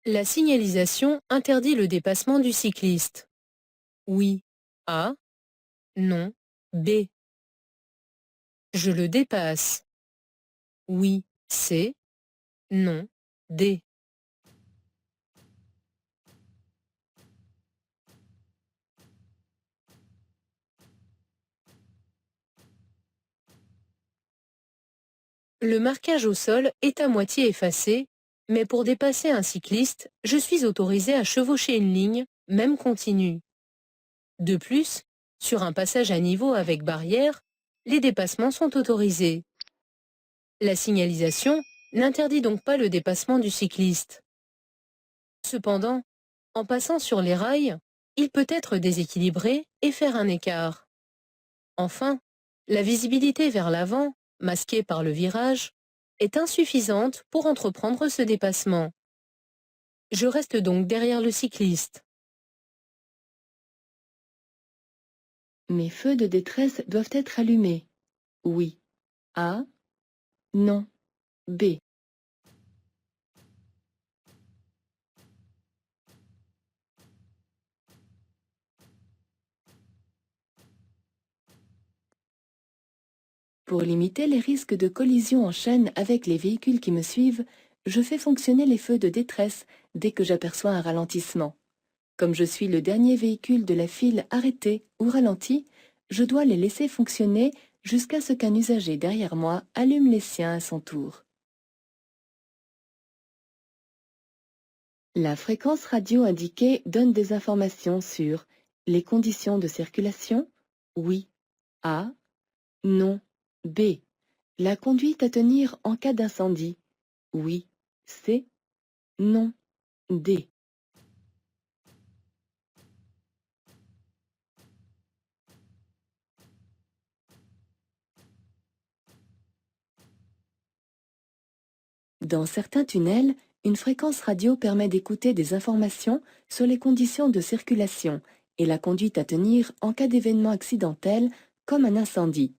La signalisation interdit le dépassement du cycliste. Oui. A. Non. B. Je le dépasse. Oui. C. Non. D. Le marquage au sol est à moitié effacé, mais pour dépasser un cycliste, je suis autorisé à chevaucher une ligne, même continue. De plus, sur un passage à niveau avec barrière, les dépassements sont autorisés. La signalisation n'interdit donc pas le dépassement du cycliste. Cependant, en passant sur les rails, il peut être déséquilibré et faire un écart. Enfin, la visibilité vers l'avant, masquée par le virage, est insuffisante pour entreprendre ce dépassement. Je reste donc derrière le cycliste. Mes feux de détresse doivent être allumés. Oui. A. Non. B. Pour limiter les risques de collision en chaîne avec les véhicules qui me suivent, je fais fonctionner les feux de détresse dès que j'aperçois un ralentissement. Comme je suis le dernier véhicule de la file arrêté ou ralenti, je dois les laisser fonctionner jusqu'à ce qu'un usager derrière moi allume les siens à son tour. La fréquence radio indiquée donne des informations sur les conditions de circulation, oui, A, non, B, la conduite à tenir en cas d'incendie, oui, C, non, D. Dans certains tunnels, une fréquence radio permet d'écouter des informations sur les conditions de circulation et la conduite à tenir en cas d'événement accidentel comme un incendie.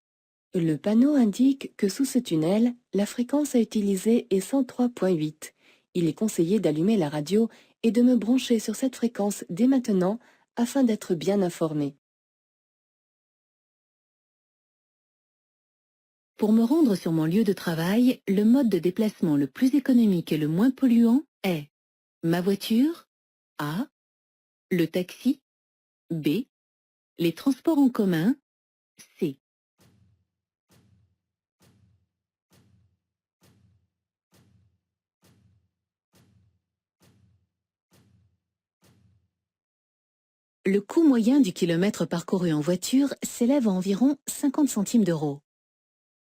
Le panneau indique que sous ce tunnel, la fréquence à utiliser est 103.8. Il est conseillé d'allumer la radio et de me brancher sur cette fréquence dès maintenant afin d'être bien informé. Pour me rendre sur mon lieu de travail, le mode de déplacement le plus économique et le moins polluant est ma voiture, A, le taxi, B, les transports en commun, C. Le coût moyen du kilomètre parcouru en voiture s'élève à environ 50 centimes d'euros.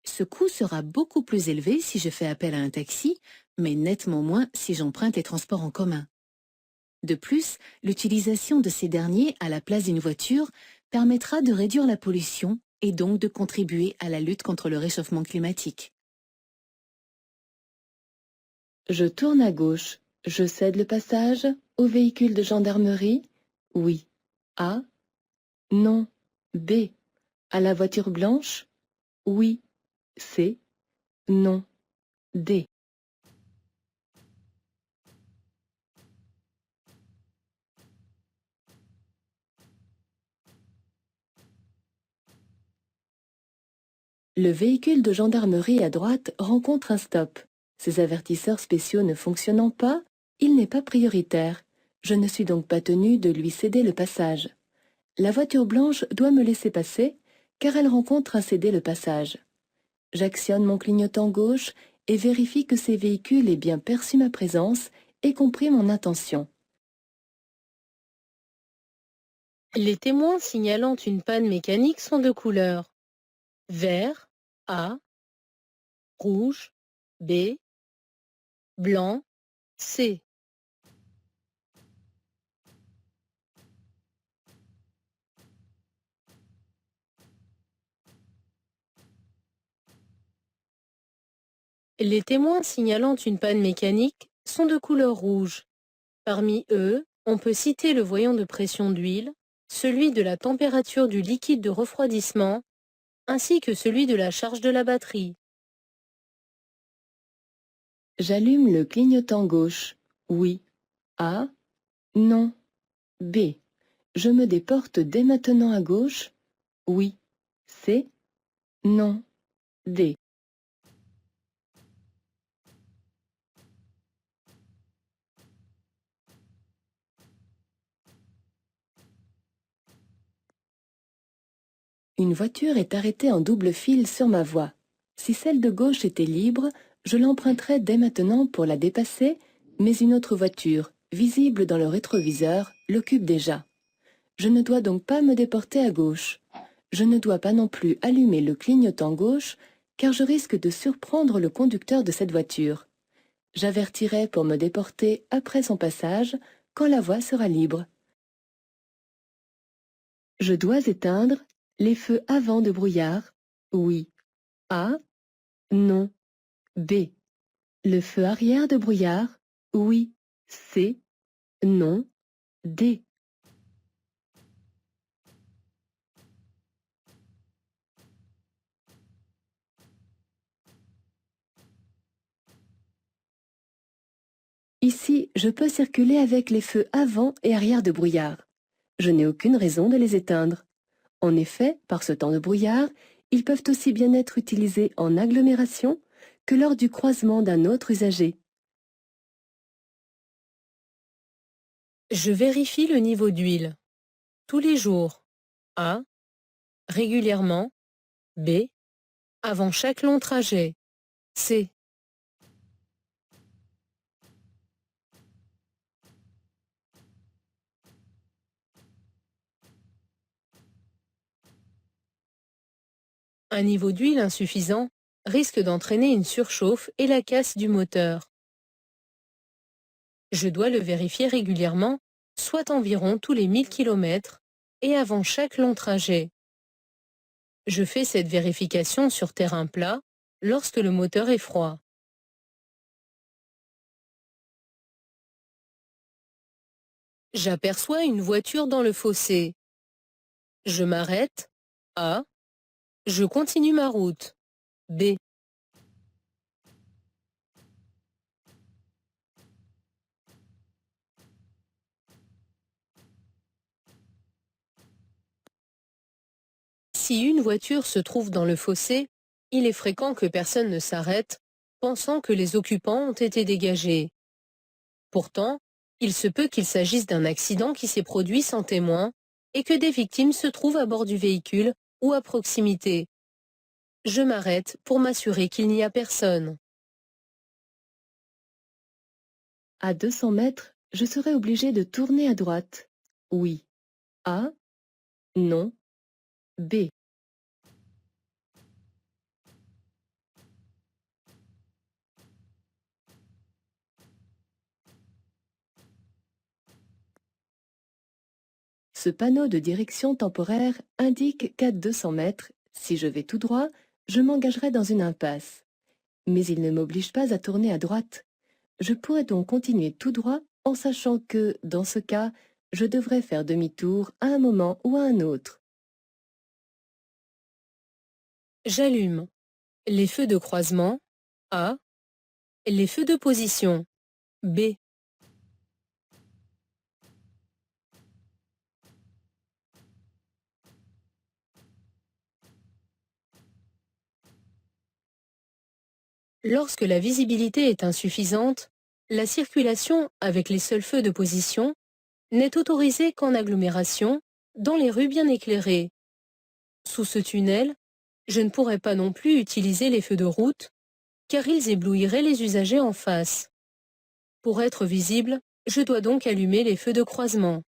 Ce coût sera beaucoup plus élevé si je fais appel à un taxi, mais nettement moins si j'emprunte les transports en commun. De plus, l'utilisation de ces derniers à la place d'une voiture permettra de réduire la pollution et donc de contribuer à la lutte contre le réchauffement climatique. Je tourne à gauche. Je cède le passage au véhicule de gendarmerie. Oui. A. Non. B. À la voiture blanche. Oui. C. Non. D. Le véhicule de gendarmerie à droite rencontre un stop. Ces avertisseurs spéciaux ne fonctionnant pas, il n'est pas prioritaire. Je ne suis donc pas tenu de lui céder le passage. La voiture blanche doit me laisser passer, car elle rencontre à céder le passage. J'actionne mon clignotant gauche et vérifie que ces véhicules aient bien perçu ma présence et compris mon intention. Les témoins signalant une panne mécanique sont de couleur vert, A, rouge, B, blanc, C. Les témoins signalant une panne mécanique sont de couleur rouge. Parmi eux, on peut citer le voyant de pression d'huile, celui de la température du liquide de refroidissement, ainsi que celui de la charge de la batterie. J'allume le clignotant gauche. Oui. A. Non. B. Je me déporte dès maintenant à gauche. Oui. C. Non. D. Une voiture est arrêtée en double file sur ma voie. Si celle de gauche était libre, je l'emprunterais dès maintenant pour la dépasser, mais une autre voiture, visible dans le rétroviseur, l'occupe déjà. Je ne dois donc pas me déporter à gauche. Je ne dois pas non plus allumer le clignotant gauche, car je risque de surprendre le conducteur de cette voiture. J'avertirai pour me déporter après son passage, quand la voie sera libre. Je dois éteindre les feux avant de brouillard. Oui. A. Non. B. Le feu arrière de brouillard. Oui. C. Non. D. Ici, je peux circuler avec les feux avant et arrière de brouillard. Je n'ai aucune raison de les éteindre. En effet, par ce temps de brouillard, ils peuvent aussi bien être utilisés en agglomération que lors du croisement d'un autre usager. Je vérifie le niveau d'huile. Tous les jours. A. Régulièrement. B. Avant chaque long trajet. C. Un niveau d'huile insuffisant risque d'entraîner une surchauffe et la casse du moteur. Je dois le vérifier régulièrement, soit environ tous les 1000 km, et avant chaque long trajet. Je fais cette vérification sur terrain plat, lorsque le moteur est froid. J'aperçois une voiture dans le fossé. Je m'arrête. A. Je continue ma route. B. Si une voiture se trouve dans le fossé, il est fréquent que personne ne s'arrête, pensant que les occupants ont été dégagés. Pourtant, il se peut qu'il s'agisse d'un accident qui s'est produit sans témoin et que des victimes se trouvent à bord du véhicule ou à proximité. Je m'arrête pour m'assurer qu'il n'y a personne. À 200 mètres, je serai obligé de tourner à droite. Oui. A. Non. B. Ce panneau de direction temporaire indique qu'à 200 mètres, si je vais tout droit, je m'engagerai dans une impasse. Mais il ne m'oblige pas à tourner à droite. Je pourrais donc continuer tout droit en sachant que, dans ce cas, je devrais faire demi-tour à un moment ou à un autre. J'allume. Les feux de croisement. A. Les feux de position. B. Lorsque la visibilité est insuffisante, la circulation avec les seuls feux de position n'est autorisée qu'en agglomération, dans les rues bien éclairées. Sous ce tunnel, je ne pourrais pas non plus utiliser les feux de route, car ils éblouiraient les usagers en face. Pour être visible, je dois donc allumer les feux de croisement.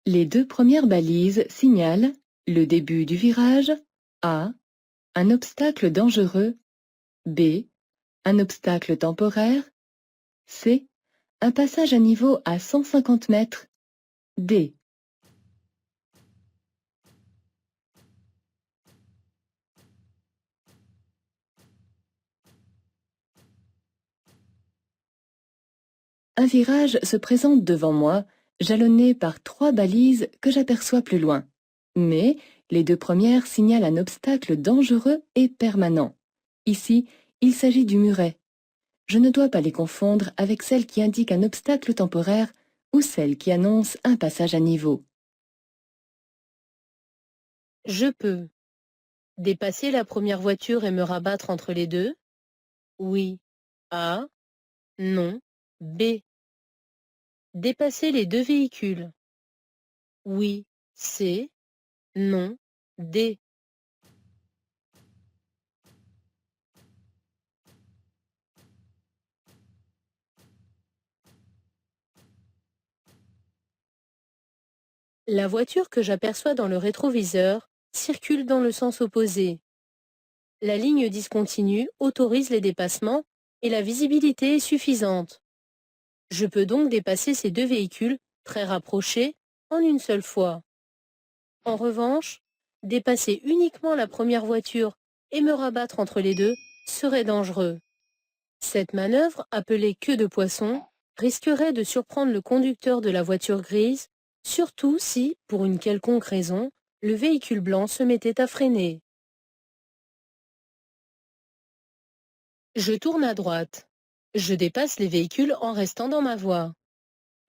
Les deux premières balises signalent le début du virage. A. Un obstacle dangereux. B. Un obstacle temporaire. C. Un passage à niveau à 150 mètres. D. Un virage se présente devant moi, jalonné par 3 balises que j'aperçois plus loin. Mais les deux premières signalent un obstacle dangereux et permanent. Ici, il s'agit du muret. Je ne dois pas les confondre avec celles qui indiquent un obstacle temporaire ou celles qui annoncent un passage à niveau. Je peux dépasser la première voiture et me rabattre entre les deux? Oui. A. Non. B. Dépasser les deux véhicules? Oui. C. Non. D. La voiture que j'aperçois dans le rétroviseur circule dans le sens opposé. La ligne discontinue autorise les dépassements et la visibilité est suffisante. Je peux donc dépasser ces deux véhicules très rapprochés en une seule fois. En revanche, dépasser uniquement la première voiture et me rabattre entre les deux serait dangereux. Cette manœuvre, appelée queue de poisson, risquerait de surprendre le conducteur de la voiture grise, surtout si, pour une quelconque raison, le véhicule blanc se mettait à freiner. Je tourne à droite. Je dépasse les véhicules en restant dans ma voie.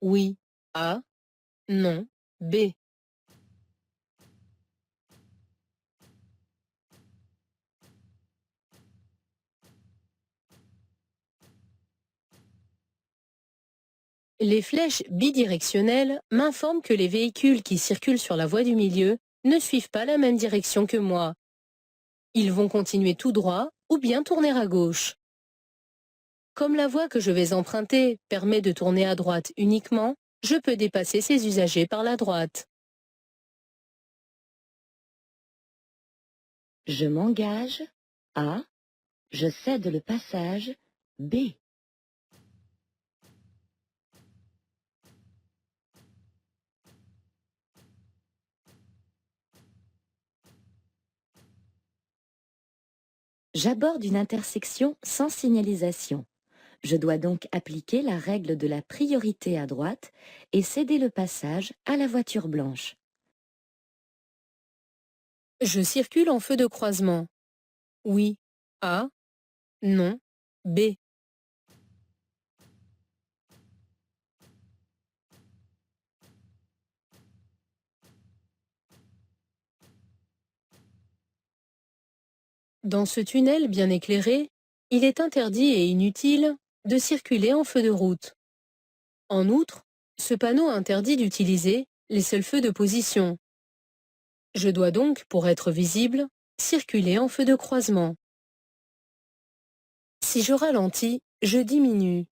Oui. A. Non. B. Les flèches bidirectionnelles m'informent que les véhicules qui circulent sur la voie du milieu ne suivent pas la même direction que moi. Ils vont continuer tout droit ou bien tourner à gauche. Comme la voie que je vais emprunter permet de tourner à droite uniquement, je peux dépasser ces usagers par la droite. Je m'engage. A. Je cède le passage. B. J'aborde une intersection sans signalisation. Je dois donc appliquer la règle de la priorité à droite et céder le passage à la voiture blanche. Je circule en feu de croisement. Oui. A. Non. B. Dans ce tunnel bien éclairé, il est interdit et inutile de circuler en feu de route. En outre, ce panneau interdit d'utiliser les seuls feux de position. Je dois donc, pour être visible, circuler en feu de croisement. Si je ralentis, je diminue.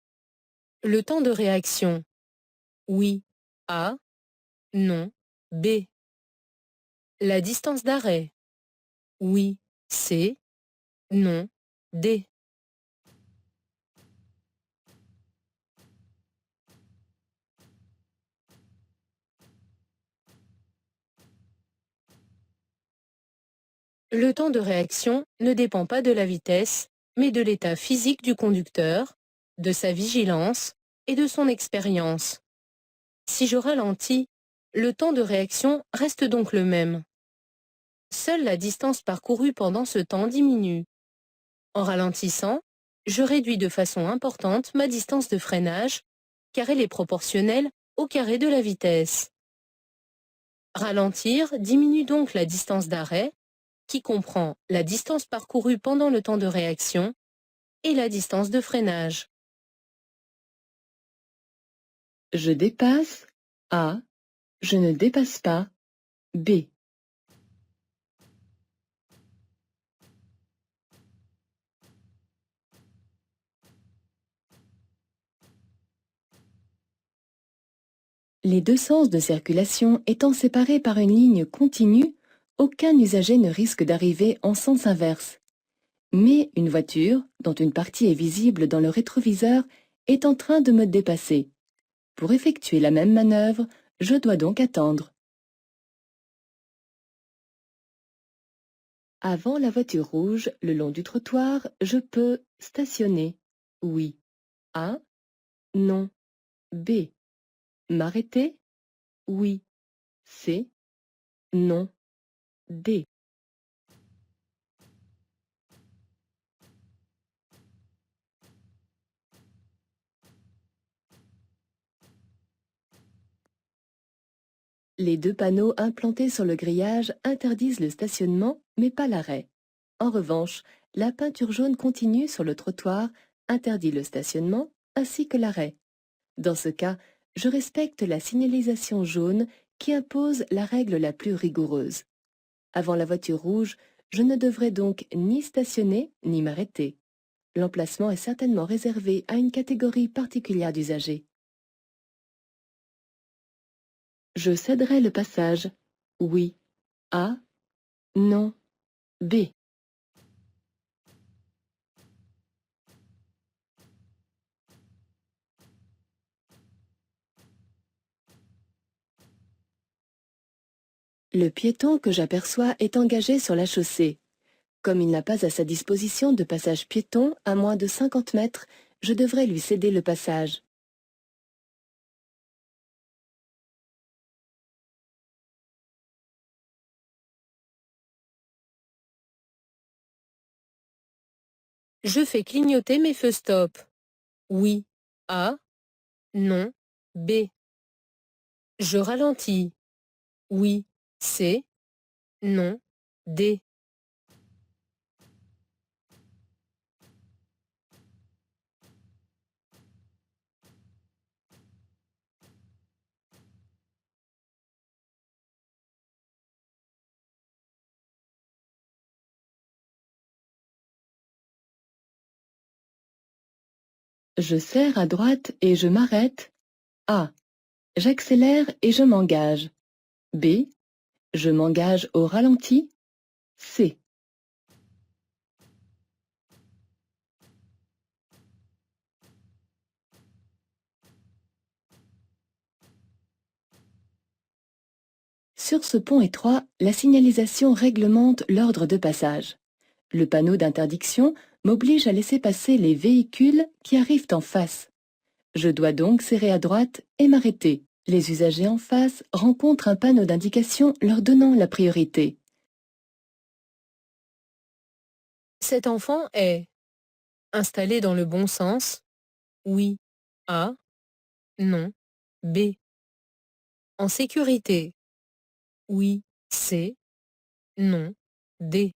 Le temps de réaction. Oui. A. Non. B. La distance d'arrêt. Oui. C. Non. D. Le temps de réaction ne dépend pas de la vitesse, mais de l'état physique du conducteur, de sa vigilance et de son expérience. Si je ralentis, le temps de réaction reste donc le même. Seule la distance parcourue pendant ce temps diminue. En ralentissant, je réduis de façon importante ma distance de freinage, car elle est proportionnelle au carré de la vitesse. Ralentir diminue donc la distance d'arrêt, qui comprend la distance parcourue pendant le temps de réaction et la distance de freinage. Je dépasse. A. Je ne dépasse pas. B. Les deux sens de circulation étant séparés par une ligne continue, aucun usager ne risque d'arriver en sens inverse. Mais une voiture, dont une partie est visible dans le rétroviseur, est en train de me dépasser. Pour effectuer la même manœuvre, je dois donc attendre. Avant la voiture rouge, le long du trottoir, je peux stationner. Oui. A. Non. B. M'arrêter? Oui. C. Non. D. Les deux panneaux implantés sur le grillage interdisent le stationnement, mais pas l'arrêt. En revanche, la peinture jaune continue sur le trottoir interdit le stationnement ainsi que l'arrêt. Dans ce cas, je respecte la signalisation jaune qui impose la règle la plus rigoureuse. Avant la voiture rouge, je ne devrais donc ni stationner ni m'arrêter. L'emplacement est certainement réservé à une catégorie particulière d'usagers. Je céderai le passage. Oui. A. Non. B. Le piéton que j'aperçois est engagé sur la chaussée. Comme il n'a pas à sa disposition de passage piéton à moins de 50 mètres, je devrais lui céder le passage. Je fais clignoter mes feux stop. Oui. A. Non. B. Je ralentis. Oui. C. Non. D. Je serre à droite et je m'arrête. A. J'accélère et je m'engage. B. Je m'engage au ralenti. C. Sur ce pont étroit, la signalisation réglemente l'ordre de passage. Le panneau d'interdiction m'oblige à laisser passer les véhicules qui arrivent en face. Je dois donc serrer à droite et m'arrêter. Les usagers en face rencontrent un panneau d'indication leur donnant la priorité. Cet enfant est installé dans le bon sens. Oui. A. Non. B. En sécurité. Oui. C. Non. D.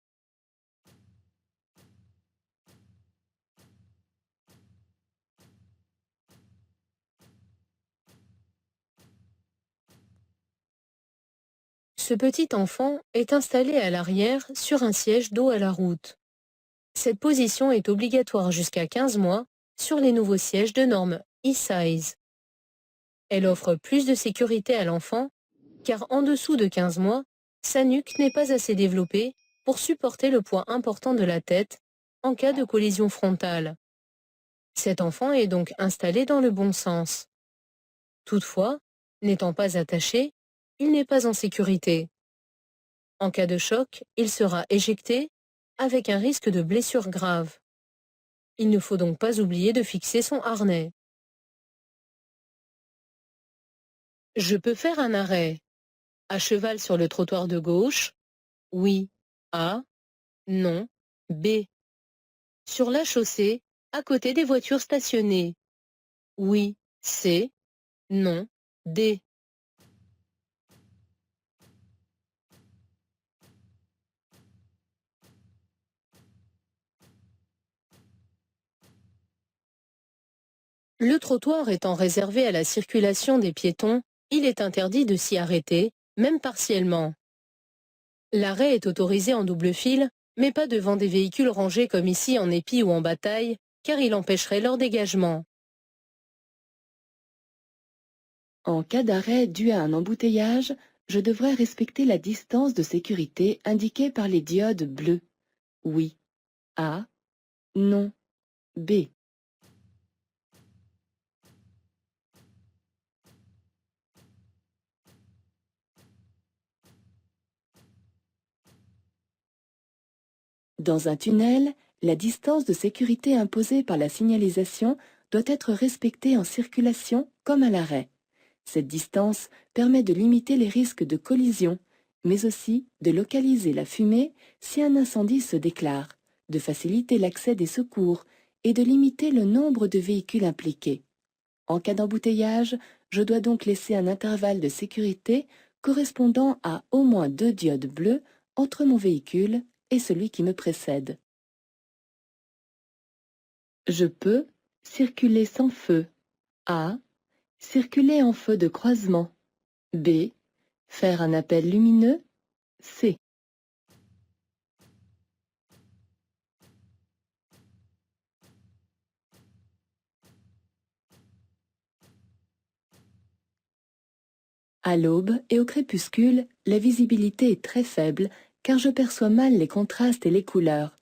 Ce petit enfant est installé à l'arrière sur un siège dos à la route. Cette position est obligatoire jusqu'à 15 mois sur les nouveaux sièges de norme e-size. Elle offre plus de sécurité à l'enfant car en dessous de 15 mois, sa nuque n'est pas assez développée pour supporter le poids important de la tête en cas de collision frontale. Cet enfant est donc installé dans le bon sens. Toutefois, n'étant pas attaché, il n'est pas en sécurité. En cas de choc, il sera éjecté avec un risque de blessure grave. Il ne faut donc pas oublier de fixer son harnais. Je peux faire un arrêt. À cheval sur le trottoir de gauche. Oui. A. Non. B. Sur la chaussée, à côté des voitures stationnées. Oui. C. Non. D. Le trottoir étant réservé à la circulation des piétons, il est interdit de s'y arrêter, même partiellement. L'arrêt est autorisé en double file, mais pas devant des véhicules rangés comme ici en épi ou en bataille, car il empêcherait leur dégagement. En cas d'arrêt dû à un embouteillage, je devrais respecter la distance de sécurité indiquée par les diodes bleues. Oui. A. Non. B. Dans un tunnel, la distance de sécurité imposée par la signalisation doit être respectée en circulation comme à l'arrêt. Cette distance permet de limiter les risques de collision, mais aussi de localiser la fumée si un incendie se déclare, de faciliter l'accès des secours et de limiter le nombre de véhicules impliqués. En cas d'embouteillage, je dois donc laisser un intervalle de sécurité correspondant à au moins 2 diodes bleues entre mon véhicule et celui qui me précède. Je peux circuler sans feu. A. Circuler en feu de croisement. B. Faire un appel lumineux. C. À l'aube et au crépuscule, la visibilité est très faible car je perçois mal les contrastes et les couleurs.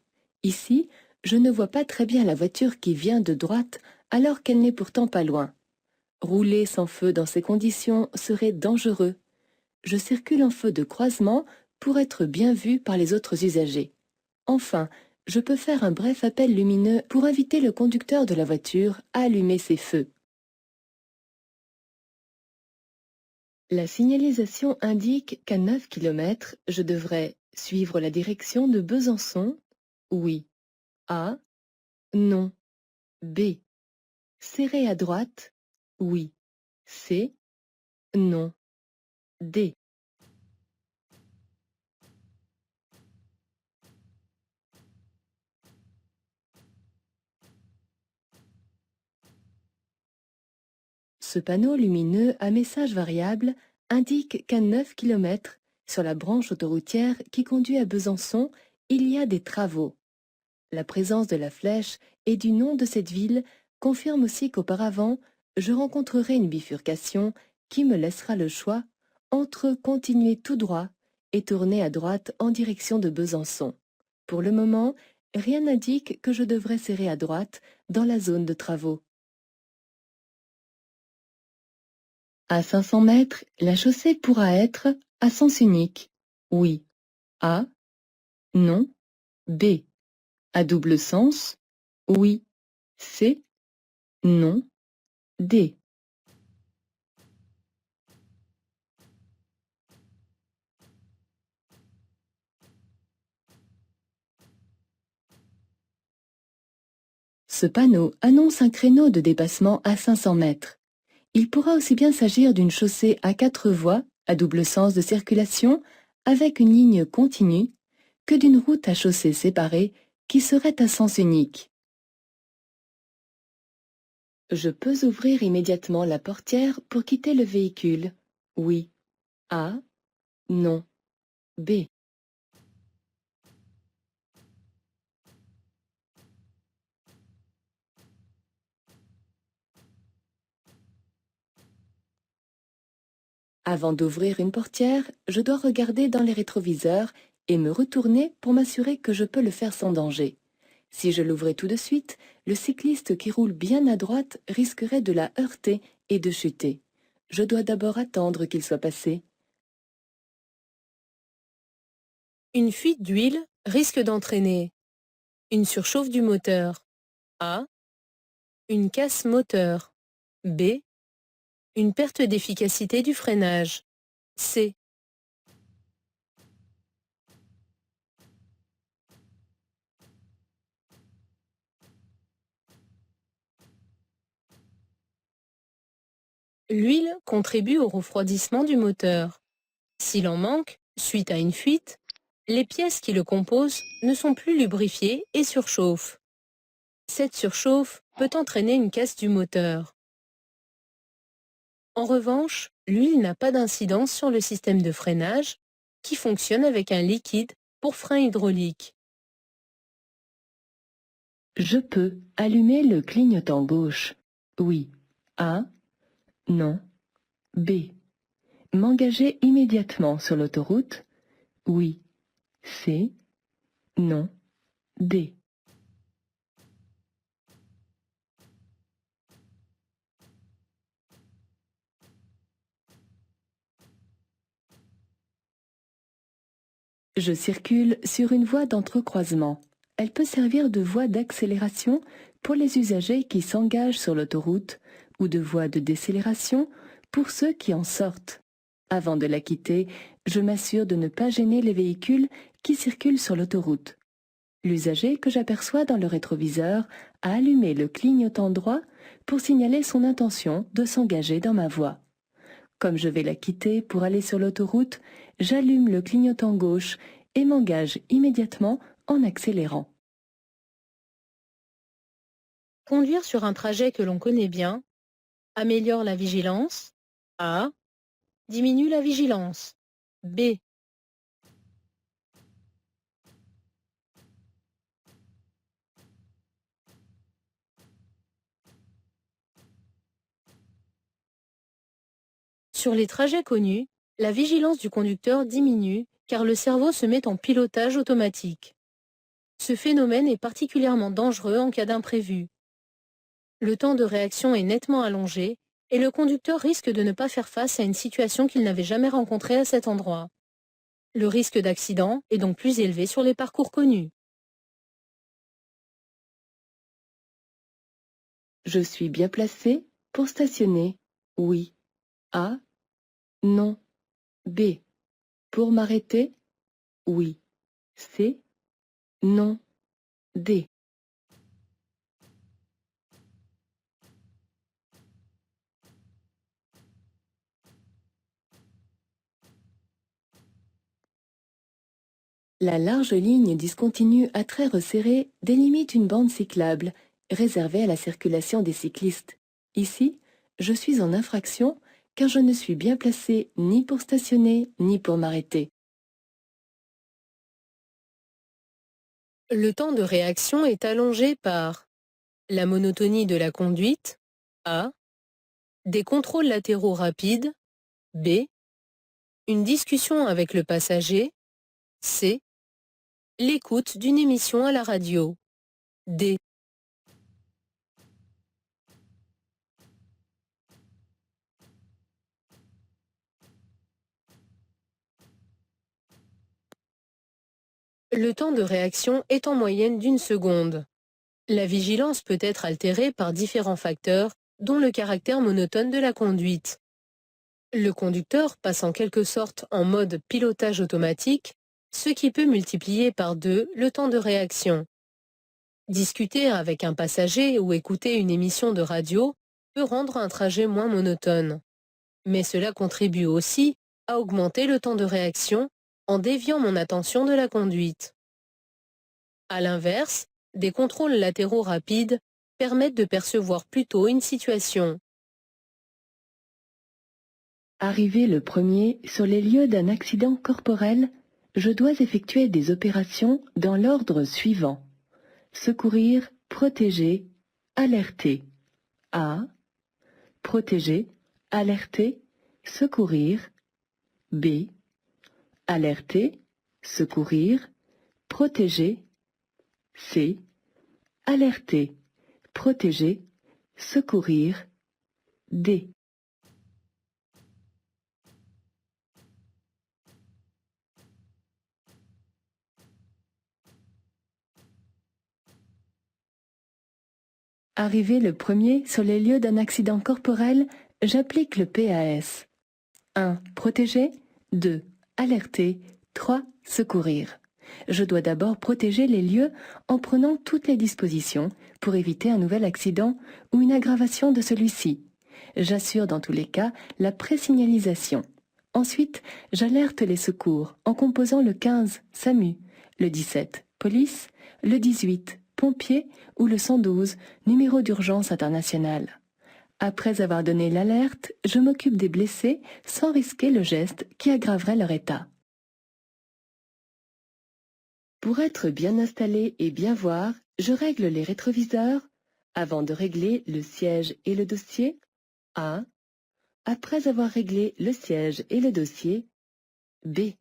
Ici, je ne vois pas très bien la voiture qui vient de droite alors qu'elle n'est pourtant pas loin. Rouler sans feu dans ces conditions serait dangereux. Je circule en feu de croisement pour être bien vu par les autres usagers. Enfin, je peux faire un bref appel lumineux pour inviter le conducteur de la voiture à allumer ses feux. La signalisation indique qu'à 9 km, je devrais suivre la direction de Besançon. Oui. A. Non. B. Serrer à droite. Oui. C. Non. D. Ce panneau lumineux à message variable indique qu'à 9 km, sur la branche autoroutière qui conduit à Besançon, il y a des travaux. La présence de la flèche et du nom de cette ville confirme aussi qu'auparavant, je rencontrerai une bifurcation qui me laissera le choix entre continuer tout droit et tourner à droite en direction de Besançon. Pour le moment, rien n'indique que je devrais serrer à droite dans la zone de travaux. À 500 mètres, la chaussée pourra être à sens unique. Oui. A. Non. B. À double sens. Oui. C. Non. D. Ce panneau annonce un créneau de dépassement à 500 mètres. Il pourra aussi bien s'agir d'une chaussée à 4 voies, à double sens de circulation, avec une ligne continue, que d'une route à chaussée séparée qui serait à sens unique. Je peux ouvrir immédiatement la portière pour quitter le véhicule. Oui. A. Non. B. Avant d'ouvrir une portière, je dois regarder dans les rétroviseurs et me retourner pour m'assurer que je peux le faire sans danger. Si je l'ouvrais tout de suite, le cycliste qui roule bien à droite risquerait de la heurter et de chuter. Je dois d'abord attendre qu'il soit passé. Une fuite d'huile risque d'entraîner une surchauffe du moteur. A. Une casse moteur. B. Une perte d'efficacité du freinage. C. L'huile contribue au refroidissement du moteur. S'il en manque, suite à une fuite, les pièces qui le composent ne sont plus lubrifiées et surchauffent. Cette surchauffe peut entraîner une casse du moteur. En revanche, l'huile n'a pas d'incidence sur le système de freinage qui fonctionne avec un liquide pour frein hydraulique. Je peux allumer le clignotant gauche. Oui. A. Non. B. M'engager immédiatement sur l'autoroute. Oui. C. Non. D. Je circule sur une voie d'entrecroisement. Elle peut servir de voie d'accélération pour les usagers qui s'engagent sur l'autoroute ou de voie de décélération pour ceux qui en sortent. Avant de la quitter, je m'assure de ne pas gêner les véhicules qui circulent sur l'autoroute. L'usager que j'aperçois dans le rétroviseur a allumé le clignotant droit pour signaler son intention de s'engager dans ma voie. Comme je vais la quitter pour aller sur l'autoroute, j'allume le clignotant gauche et m'engage immédiatement en accélérant. Conduire sur un trajet que l'on connaît bien améliore la vigilance. A. Diminue la vigilance. B. Sur les trajets connus, la vigilance du conducteur diminue car le cerveau se met en pilotage automatique. Ce phénomène est particulièrement dangereux en cas d'imprévu. Le temps de réaction est nettement allongé et le conducteur risque de ne pas faire face à une situation qu'il n'avait jamais rencontrée à cet endroit. Le risque d'accident est donc plus élevé sur les parcours connus. Je suis bien placé pour stationner. Oui. A. Non. B. Pour m'arrêter? Oui. C. Non. D. La large ligne discontinue à traits resserrés délimite une bande cyclable réservée à la circulation des cyclistes. Ici, je suis en infraction car je ne suis bien placé ni pour stationner ni pour m'arrêter. Le temps de réaction est allongé par la monotonie de la conduite, A, des contrôles latéraux rapides, B, une discussion avec le passager, C, l'écoute d'une émission à la radio, D. Le temps de réaction est en moyenne d'1 seconde. La vigilance peut être altérée par différents facteurs, dont le caractère monotone de la conduite. Le conducteur passe en quelque sorte en mode pilotage automatique, ce qui peut multiplier par 2 le temps de réaction. Discuter avec un passager ou écouter une émission de radio peut rendre un trajet moins monotone. Mais cela contribue aussi à augmenter le temps de réaction en déviant mon attention de la conduite. À l'inverse, des contrôles latéraux rapides permettent de percevoir plus tôt une situation. Arrivé le premier sur les lieux d'un accident corporel, je dois effectuer des opérations dans l'ordre suivant. Secourir, protéger, alerter. A. Protéger, alerter, secourir. B. Alerter, secourir, protéger. C. Alerter, protéger, secourir. D. Arrivé le premier sur les lieux d'un accident corporel, j'applique le PAS. 1. Protéger. 2. Alerter. 3. Secourir. Je dois d'abord protéger les lieux en prenant toutes les dispositions pour éviter un nouvel accident ou une aggravation de celui-ci. J'assure dans tous les cas la présignalisation. Ensuite, j'alerte les secours en composant le 15 SAMU, le 17 police, le 18 pompiers ou le 112 numéro d'urgence international. Après avoir donné l'alerte, je m'occupe des blessés sans risquer le geste qui aggraverait leur état. Pour être bien installé et bien voir, je règle les rétroviseurs avant de régler le siège et le dossier. A. Après avoir réglé le siège et le dossier. B.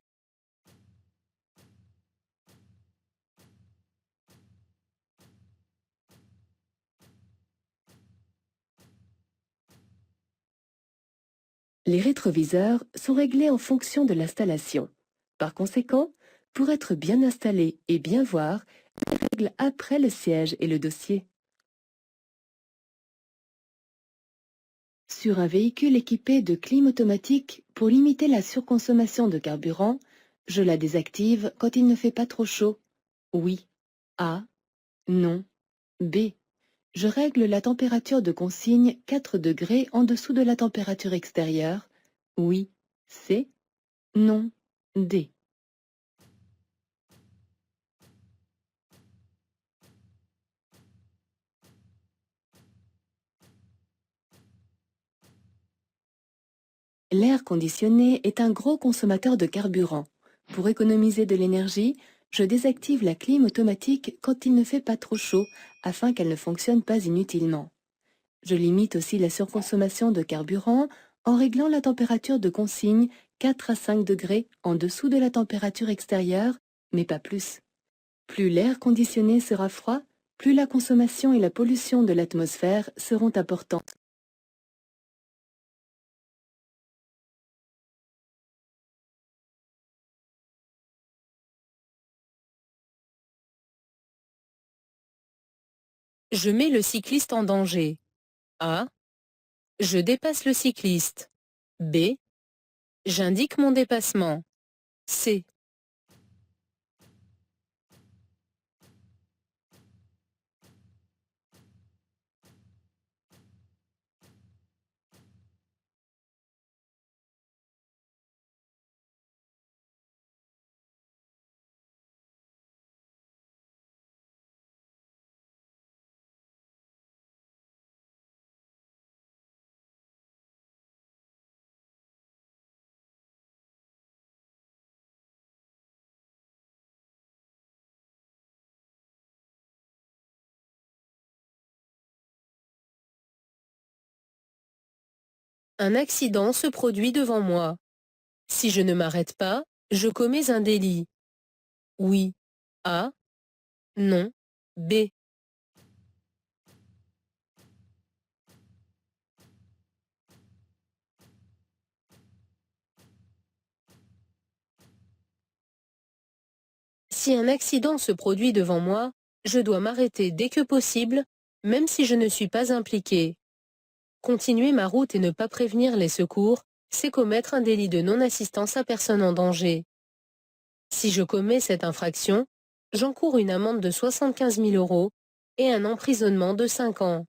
Les rétroviseurs sont réglés en fonction de l'installation. Par conséquent, pour être bien installé et bien voir, je règle après le siège et le dossier. Sur un véhicule équipé de clim automatique, pour limiter la surconsommation de carburant, je la désactive quand il ne fait pas trop chaud. Oui. A. Non. B. Je règle la température de consigne 4 degrés en dessous de la température extérieure. Oui, C. Non, D. L'air conditionné est un gros consommateur de carburant. Pour économiser de l'énergie, je désactive la clim automatique quand il ne fait pas trop chaud afin qu'elle ne fonctionne pas inutilement. Je limite aussi la surconsommation de carburant en réglant la température de consigne 4 à 5 degrés en dessous de la température extérieure, mais pas plus. Plus l'air conditionné sera froid, plus la consommation et la pollution de l'atmosphère seront importantes. Je mets le cycliste en danger. A. Je dépasse le cycliste. B. J'indique mon dépassement. C. Un accident se produit devant moi. Si je ne m'arrête pas, je commets un délit. Oui. A. Non. B. Si un accident se produit devant moi, je dois m'arrêter dès que possible, même si je ne suis pas impliqué. Continuer ma route et ne pas prévenir les secours, c'est commettre un délit de non-assistance à personne en danger. Si je commets cette infraction, j'encours une amende de 75 000 € et un emprisonnement de 5 ans.